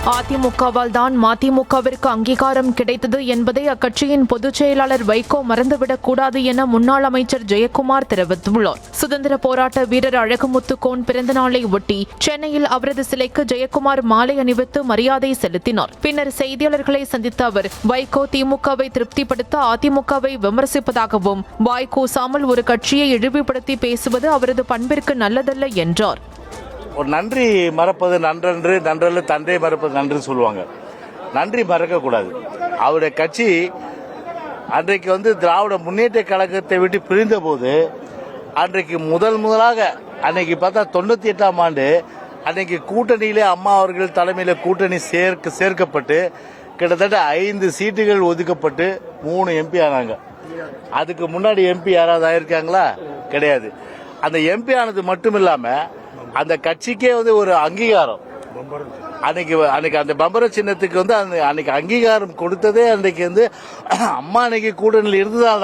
அதிமுகவால் தான் மதிமுகவிற்கு அங்கீகாரம் கிடைத்தது என்பதை அக்கட்சியின் பொதுச் செயலாளர் வைகோ மறந்துவிடக் கூடாது என முன்னாள் அமைச்சர் ஜெயக்குமார் தெரிவித்துள்ளார். சுதந்திர போராட்ட வீரர் அழகுமுத்து கோன் பிறந்த நாளை ஒட்டி சென்னையில் அவரது சிலைக்கு ஜெயக்குமார் மாலை அணிவித்து மரியாதை செலுத்தினார். பின்னர் செய்தியாளர்களை சந்தித்த அவர், வைகோ திமுகவை திருப்திப்படுத்த அதிமுகவை விமர்சிப்பதாகவும் வாய் கூசாமல் ஒரு கட்சியை இழிவுபடுத்தி பேசுவது அவரது பண்பிற்கு நல்லதல்ல என்றார். ஒரு நன்றி மறப்பது நன்றன்று, நன்றல்ல தன்றை மறப்பது நன்று சொல்லுவாங்க. நன்றி மறக்கக்கூடாது. அவருடைய கட்சி அன்றைக்கு திராவிட முன்னேற்ற கழகத்தை விட்டு பிரிந்த போது அன்றைக்கு முதலாக அன்னைக்கு பார்த்தா 98ஆம் ஆண்டு அன்னைக்கு கூட்டணியிலே அம்மா அவர்கள் தலைமையில் கூட்டணி சேர்க்கப்பட்டு கிட்டத்தட்ட 5 சீட்டுகள் ஒதுக்கப்பட்டு 3 எம்பி ஆனாங்க. அதுக்கு முன்னாடி எம்பி யாராவது ஆயிருக்காங்களா? கிடையாது. அந்த எம்பி ஆனது மட்டும் இல்லாம அந்த கட்சிக்கே ஒரு அங்கீகாரம் அன்னைக்கு அந்த பம்பர சின்னத்துக்கு அன்னைக்கு அங்கீகாரம் கொடுத்ததே அன்றைக்கு அம்மா அன்னைக்கு கூட்டணியில் இருந்ததால்